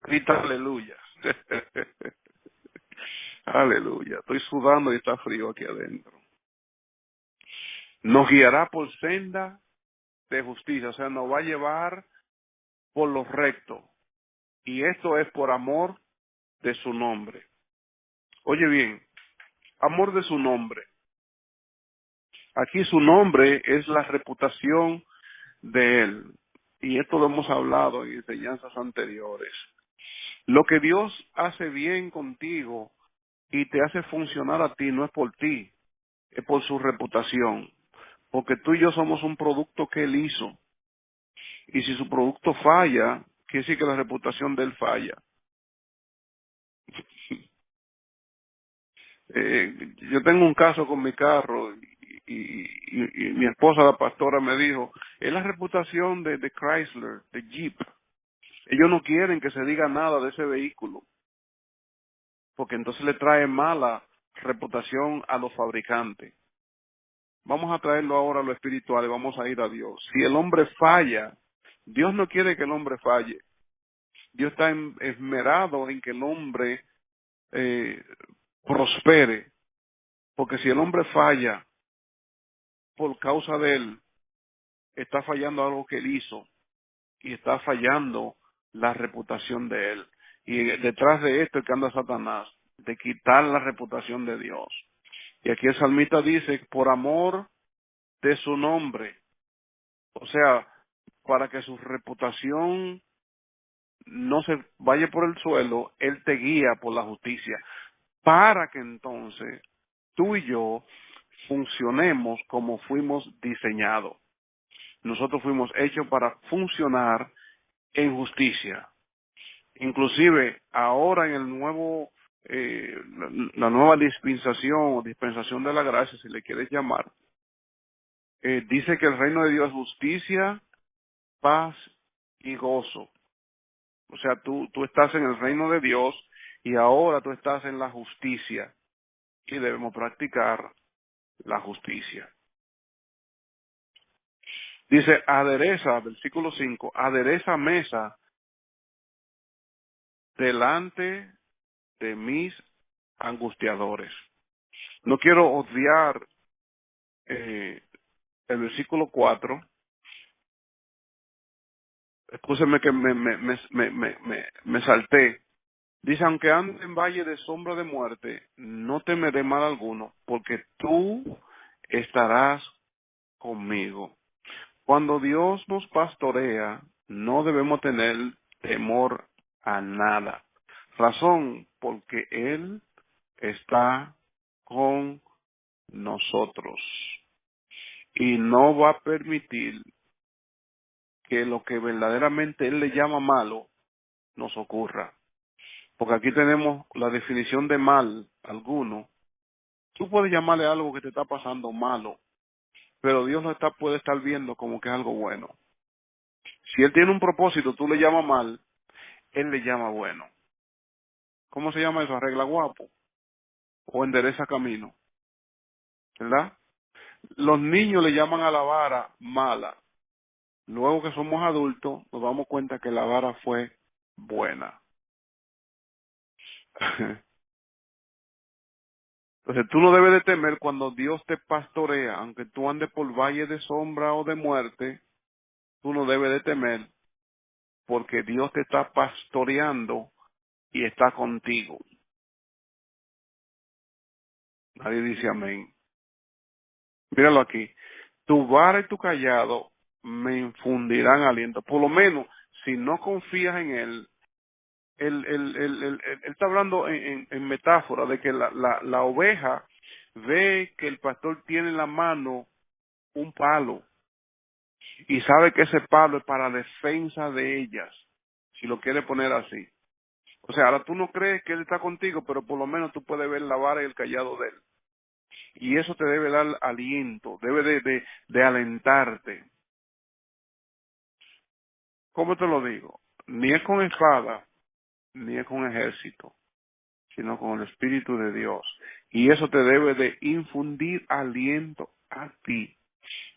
Grita aleluya. Aleluya. Estoy sudando y está frío aquí adentro. Nos guiará por senda de justicia, o sea, nos va a llevar por lo recto. Y esto es por amor de su nombre. Oye bien, amor de su nombre. Aquí su nombre es la reputación de él. Y esto lo hemos hablado en enseñanzas anteriores. Lo que Dios hace bien contigo y te hace funcionar a ti no es por ti, es por su reputación. Porque tú y yo somos un producto que él hizo. Y si su producto falla, quiere decir que la reputación de él falla. Yo tengo un caso con mi carro y mi esposa, la pastora, me dijo, es la reputación de Chrysler, de Jeep. Ellos no quieren que se diga nada de ese vehículo, porque entonces le trae mala reputación a los fabricantes. Vamos a traerlo ahora a lo espiritual y vamos a ir a Dios. Si el hombre falla, Dios no quiere que el hombre falle. Dios está esmerado en que el hombre prospere, porque si el hombre falla por causa de él, está fallando algo que él hizo y está fallando la reputación de él. Y detrás de esto es que anda Satanás, de quitar la reputación de Dios. Y aquí el salmista dice, por amor de su nombre, o sea, para que su reputación no se vaya por el suelo, Él te guía por la justicia, para que entonces tú y yo funcionemos como fuimos diseñados. Nosotros fuimos hechos para funcionar en justicia. Inclusive ahora en el nuevo, la nueva dispensación o dispensación de la gracia, si le quieres llamar, dice que el reino de Dios es justicia, paz y gozo. O sea, tú estás en el reino de Dios y ahora tú estás en la justicia y debemos practicar la justicia. Dice, adereza, versículo 5, adereza mesa delante de mis angustiadores. No quiero odiar el versículo 4. Escúcheme que me salté. Dice, aunque ande en valle de sombra de muerte, no temeré mal alguno, porque tú estarás conmigo. Cuando Dios nos pastorea, no debemos tener temor a nada. Razón, porque Él está con nosotros y no va a permitir que lo que verdaderamente Él le llama malo nos ocurra. Porque aquí tenemos la definición de mal, alguno. Tú puedes llamarle algo que te está pasando malo, pero Dios puede estar viendo como que es algo bueno. Si Él tiene un propósito, tú le llamas mal, Él le llama bueno. ¿Cómo se llama eso? Arregla guapo o endereza camino, ¿verdad? Los niños le llaman a la vara mala. Luego que somos adultos, nos damos cuenta que la vara fue buena. Entonces tú no debes de temer cuando Dios te pastorea, aunque tú andes por valle de sombra o de muerte, tú no debes de temer porque Dios te está pastoreando y está contigo. Nadie dice amén. Míralo aquí. Tu vara y tu callado me infundirán aliento. Por lo menos, si no confías en Él, él está hablando en metáfora de que la oveja ve que el pastor tiene en la mano un palo y sabe que ese palo es para defensa de ellas, si lo quiere poner así. O sea, ahora tú no crees que Él está contigo, pero por lo menos tú puedes ver la vara y el callado de Él. Y eso te debe dar aliento, debe de alentarte. ¿Cómo te lo digo? Ni es con espada, ni es con ejército, sino con el Espíritu de Dios. Y eso te debe de infundir aliento a ti.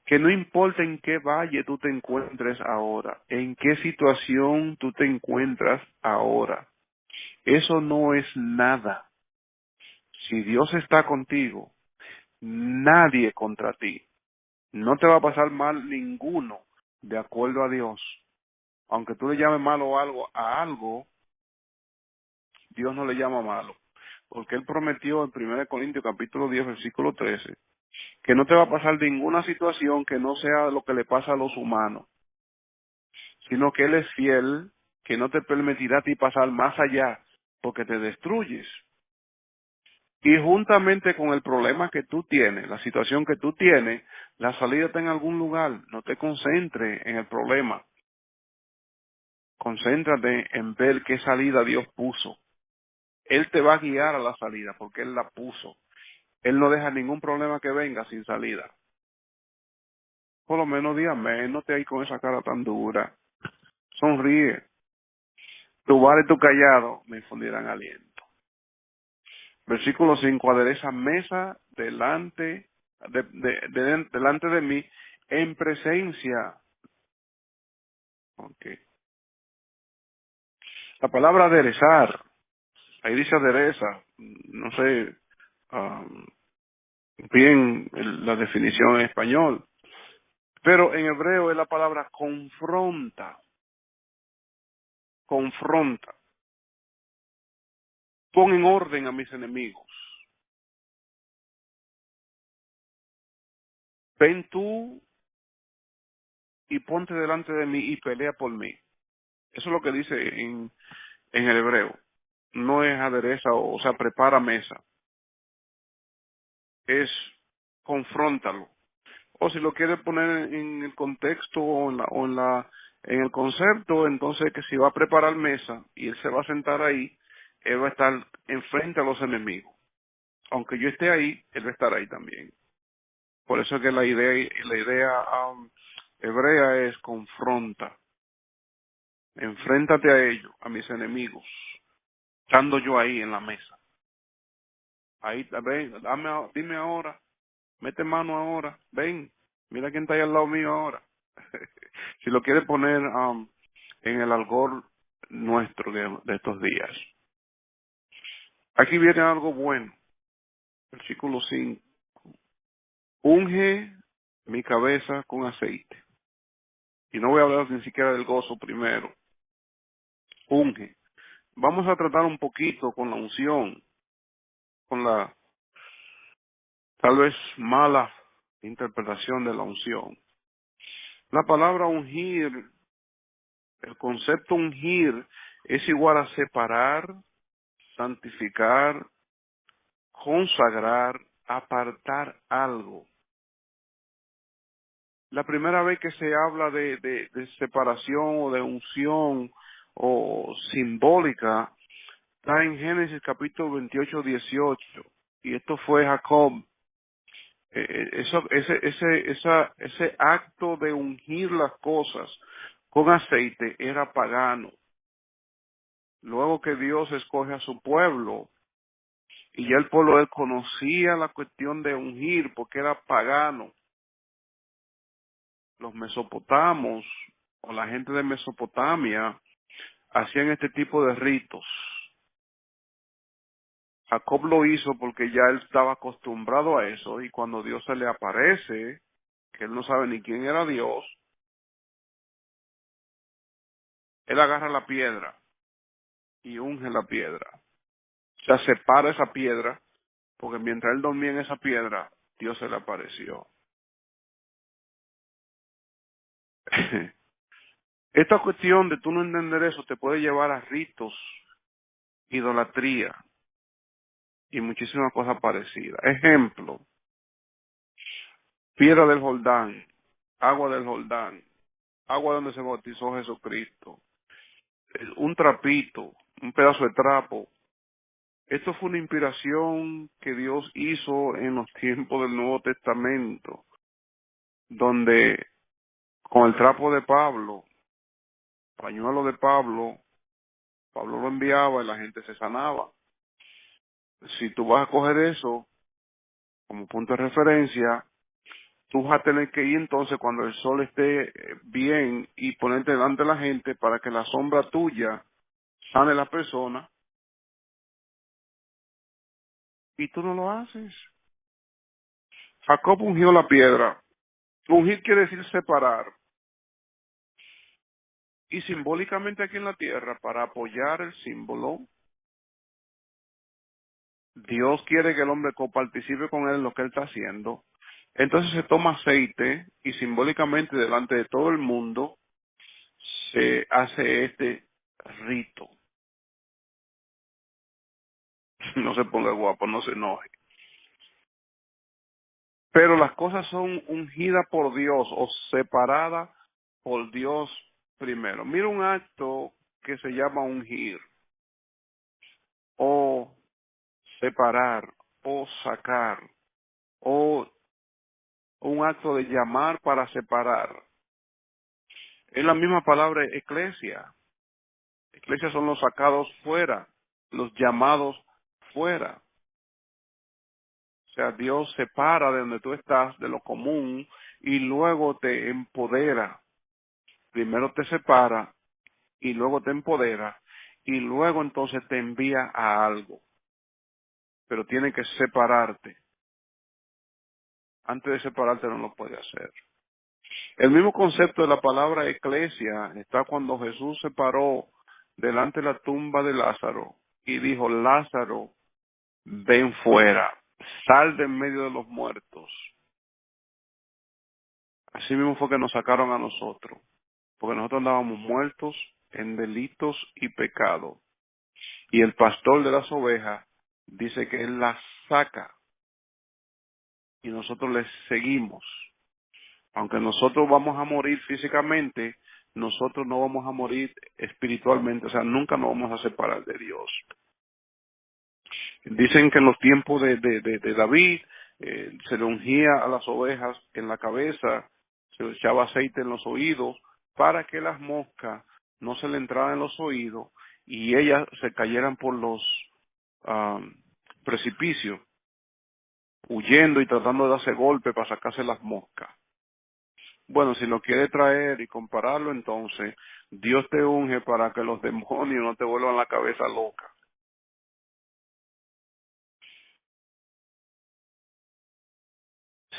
Que no importa en qué valle tú te encuentres ahora, en qué situación tú te encuentras ahora, eso no es nada. Si Dios está contigo, nadie contra ti. No te va a pasar mal ninguno de acuerdo a Dios. Aunque tú le llames malo a algo, Dios no le llama malo. Porque Él prometió en 1 Corintios capítulo 10 versículo 13 que no te va a pasar ninguna situación que no sea lo que le pasa a los humanos, sino que Él es fiel, que no te permitirá a ti pasar más allá, porque te destruyes. Y juntamente con el problema que tú tienes, la situación que tú tienes, la salida está en algún lugar. No te concentres en el problema. Concéntrate en ver qué salida Dios puso. Él te va a guiar a la salida porque Él la puso. Él no deja ningún problema que venga sin salida. Por lo menos dígame, no te hay con esa cara tan dura. Sonríe. Tu vara y tu callado me infundirán aliento. Versículo 5, adereza mesa delante de mí en presencia. Okay. La palabra aderezar, ahí dice adereza, no sé um, bien la definición en español, pero en hebreo es la palabra confronta, confronta. Pon en orden a mis enemigos. Ven tú y ponte delante de mí y pelea por mí. Eso es lo que dice en el hebreo. No es adereza, o sea, prepara mesa. Es confróntalo. O si lo quieres poner en el contexto en el concepto, entonces que si va a preparar mesa y él se va a sentar ahí, él va a estar enfrente a los enemigos. Aunque yo esté ahí, él va a estar ahí también. Por eso es que la idea hebrea es confronta, enfréntate a ellos, a mis enemigos, estando yo ahí en la mesa. Ahí, ven, dime ahora, mete mano ahora, ven, mira quién está ahí al lado mío ahora. Si lo quiere poner en el algor nuestro de estos días. Aquí viene algo bueno, versículo 5. Unge mi cabeza con aceite. Y no voy a hablar ni siquiera del gozo primero. Unge. Vamos a tratar un poquito con la unción, con la tal vez mala interpretación de la unción. La palabra ungir, el concepto ungir es igual a separar, santificar, consagrar, apartar algo. La primera vez que se habla de separación o de unción o simbólica está en Génesis capítulo 28-18. Y esto fue Jacob. Ese acto de ungir las cosas con aceite era pagano. Luego que Dios escoge a su pueblo, y ya el pueblo él conocía la cuestión de ungir porque era pagano. Los mesopotamos o la gente de Mesopotamia hacían este tipo de ritos. Jacob lo hizo porque ya él estaba acostumbrado a eso, y cuando Dios se le aparece, que él no sabe ni quién era Dios, él agarra la piedra y unge la piedra. O sea, separa esa piedra, porque mientras él dormía en esa piedra, Dios se le apareció. Esta cuestión de tú no entender eso te puede llevar a ritos, idolatría y muchísimas cosas parecidas. Ejemplo, piedra del Jordán, agua del Jordán, agua donde se bautizó Jesucristo, un trapito, un pedazo de trapo. Esto fue una inspiración que Dios hizo en los tiempos del Nuevo Testamento, donde con el trapo de Pablo, pañuelo de Pablo, Pablo lo enviaba y la gente se sanaba. Si tú vas a coger eso como punto de referencia, tú vas a tener que ir entonces cuando el sol esté bien y ponerte delante de la gente para que la sombra tuya sane la persona, y tú no lo haces. Jacob ungió la piedra. Ungir quiere decir separar. Y simbólicamente aquí en la tierra, para apoyar el símbolo, Dios quiere que el hombre coparticipe con él en lo que él está haciendo. Entonces se toma aceite y simbólicamente delante de todo el mundo se hace este rito. No se ponga guapo, no se enoje. Pero las cosas son ungidas por Dios o separadas por Dios primero. Mira un acto que se llama ungir o separar o sacar, o un acto de llamar para separar. Es la misma palabra eclesia. Eclesia son los sacados fuera, los llamados fuera. O sea, Dios separa de donde tú estás, de lo común, y luego te empodera. Primero te separa y luego te empodera y luego entonces te envía a algo. pero tiene que separarte. Antes de separarte no lo puede hacer. El mismo concepto de la palabra eclesia está cuando Jesús se paró delante de la tumba de Lázaro y dijo: Lázaro, ven fuera, sal de en medio de los muertos. Así mismo fue que nos sacaron a nosotros, porque nosotros andábamos muertos en delitos y pecados. Y el pastor de las ovejas dice que él las saca y nosotros les seguimos. Aunque nosotros vamos a morir físicamente, nosotros no vamos a morir espiritualmente, o sea, nunca nos vamos a separar de Dios. Dicen que en los tiempos de David se le ungía a las ovejas en la cabeza, se le echaba aceite en los oídos para que las moscas no se le entraran en los oídos y ellas se cayeran por los precipicios, huyendo y tratando de hacer golpe para sacarse las moscas. Bueno, si lo quiere traer y compararlo, entonces Dios te unge para que los demonios no te vuelvan la cabeza loca.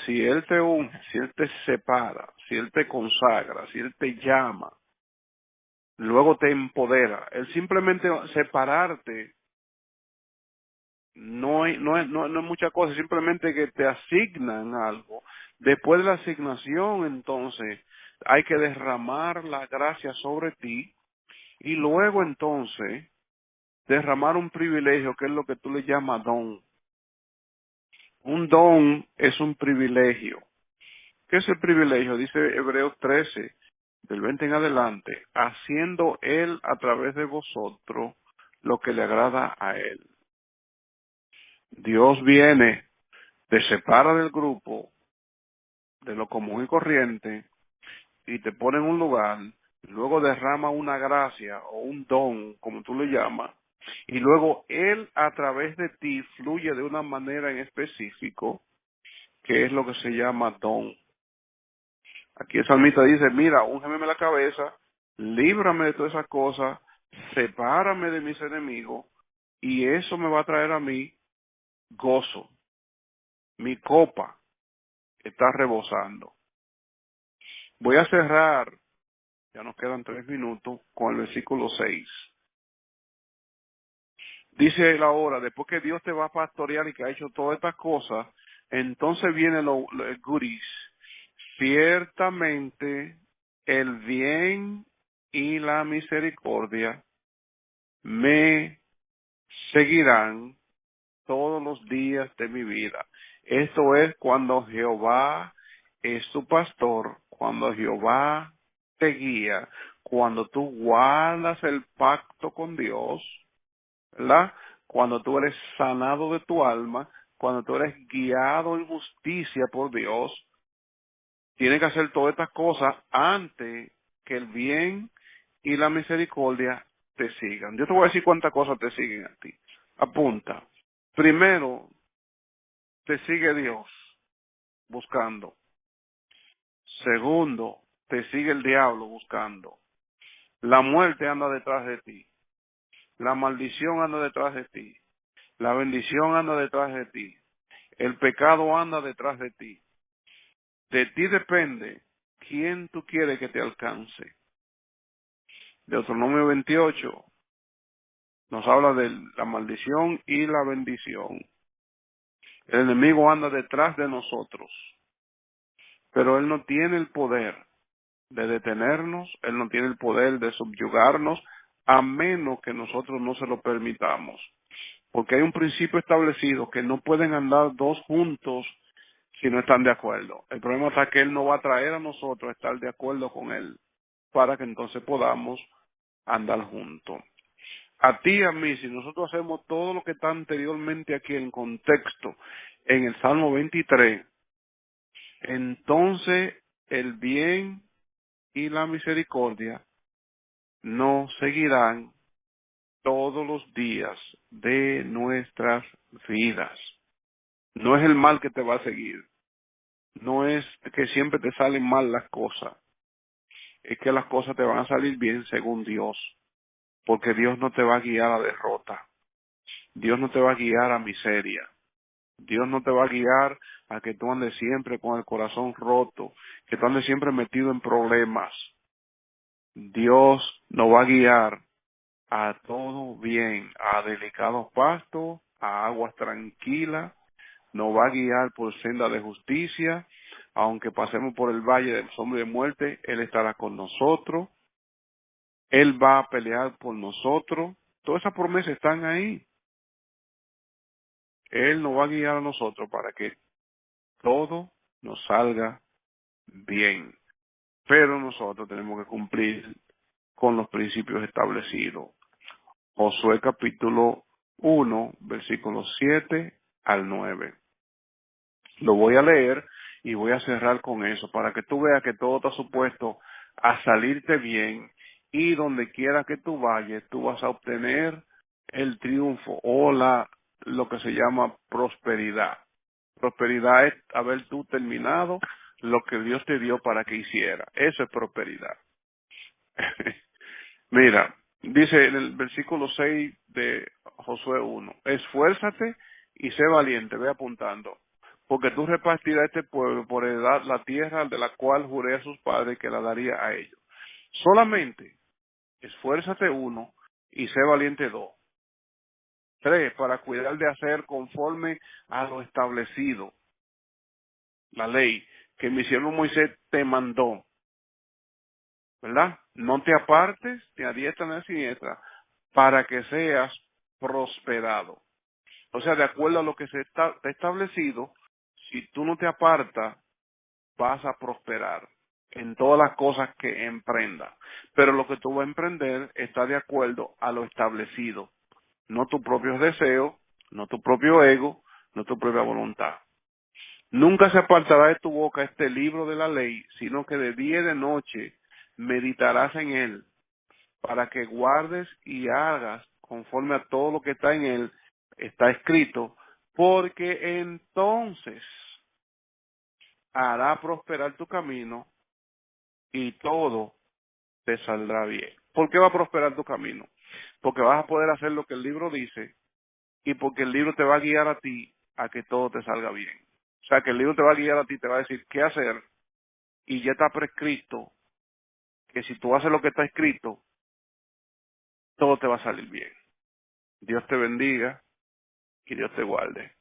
Si Él te unge, si Él te separa, si Él te consagra, si Él te llama, luego te empodera. Él simplemente separarte no es mucha cosa, simplemente que te asignan algo. Después de la asignación, entonces, hay que derramar la gracia sobre ti y luego entonces derramar un privilegio que es lo que tú le llamas don. Un don es un privilegio. ¿Qué es el privilegio? Dice Hebreos 13, del 20 en adelante, haciendo Él a través de vosotros lo que le agrada a Él. Dios viene, te separa del grupo, de lo común y corriente, y te pone en un lugar, luego derrama una gracia o un don, como tú le llamas, y luego Él a través de ti fluye de una manera en específico, que es lo que se llama don. Aquí el salmista dice: mira, úngeme la cabeza, líbrame de todas esas cosas, sepárame de mis enemigos, y eso me va a traer a mí gozo. Mi copa está rebosando. Voy a cerrar, ya nos quedan 3 minutos, con el versículo 6. Dice él ahora, después que Dios te va a pastorear y que ha hecho todas estas cosas, entonces viene el goodies. Ciertamente el bien y la misericordia me seguirán todos los días de mi vida. Esto es cuando Jehová es tu pastor, cuando Jehová te guía, cuando tú guardas el pacto con Dios, ¿verdad? Cuando tú eres sanado de tu alma, cuando tú eres guiado en justicia por Dios, tienes que hacer todas estas cosas antes que el bien y la misericordia te sigan. Yo te voy a decir cuántas cosas te siguen a ti. Apunta. Primero, te sigue Dios buscando. Segundo, te sigue el diablo buscando. La muerte anda detrás de ti. La maldición anda detrás de ti. La bendición anda detrás de ti. El pecado anda detrás de ti. De ti depende quién tú quieres que te alcance. Deuteronomio 28 nos habla de la maldición y la bendición. El enemigo anda detrás de nosotros, pero él no tiene el poder de detenernos, él no tiene el poder de subyugarnos, a menos que nosotros no se lo permitamos. Porque hay un principio establecido que no pueden andar dos juntos si no están de acuerdo. El problema está que él no va a traer a nosotros a estar de acuerdo con él para que entonces podamos andar juntos. A ti y a mí, si nosotros hacemos todo lo que está anteriormente aquí en contexto, en el Salmo 23, entonces el bien y la misericordia nos seguirán todos los días de nuestras vidas. No es el mal que te va a seguir, no es que siempre te salen mal las cosas, es que las cosas te van a salir bien según Dios, porque Dios no te va a guiar a la derrota. Dios no te va a guiar a miseria. Dios no te va a guiar a que tú andes siempre con el corazón roto, que tú andes siempre metido en problemas. Dios nos va a guiar a todo bien, a delicados pastos, a aguas tranquilas, nos va a guiar por senda de justicia, aunque pasemos por el valle del sombra de muerte, Él estará con nosotros, Él va a pelear por nosotros, todas esas promesas están ahí. Él nos va a guiar a nosotros para que todo nos salga bien, pero nosotros tenemos que cumplir con los principios establecidos. Josué capítulo 1, versículos 7 al 9. Lo voy a leer y voy a cerrar con eso para que tú veas que todo está supuesto a salirte bien y donde quiera que tú vayas, tú vas a obtener el triunfo o lo que se llama prosperidad. Prosperidad es haber tú terminado lo que Dios te dio para que hiciera. Eso es prosperidad. Mira, dice en el versículo 6 de Josué 1, esfuérzate y sé valiente, ve apuntando, porque tú repartirás a este pueblo por heredad la tierra de la cual juré a sus padres que la daría a ellos. Solamente esfuérzate 1 y sé valiente 2. 3, para cuidar de hacer conforme a lo establecido, la ley que mi siervo Moisés te mandó, ¿verdad? No te apartes ni a diestra ni a siniestra, para que seas prosperado. O sea, de acuerdo a lo que se está establecido, si tú no te apartas, vas a prosperar en todas las cosas que emprendas. Pero lo que tú vas a emprender está de acuerdo a lo establecido, no tus propios deseos, no tu propio ego, no tu propia voluntad. Nunca se apartará de tu boca este libro de la ley, sino que de día y de noche meditarás en él, para que guardes y hagas conforme a todo lo que está en él, está escrito, porque entonces hará prosperar tu camino y todo te saldrá bien. ¿Por qué va a prosperar tu camino? Porque vas a poder hacer lo que el libro dice y porque el libro te va a guiar a ti a que todo te salga bien. O sea, que el libro te va a guiar a ti, te va a decir qué hacer y ya está prescrito que si tú haces lo que está escrito, todo te va a salir bien. Dios te bendiga y Dios te guarde.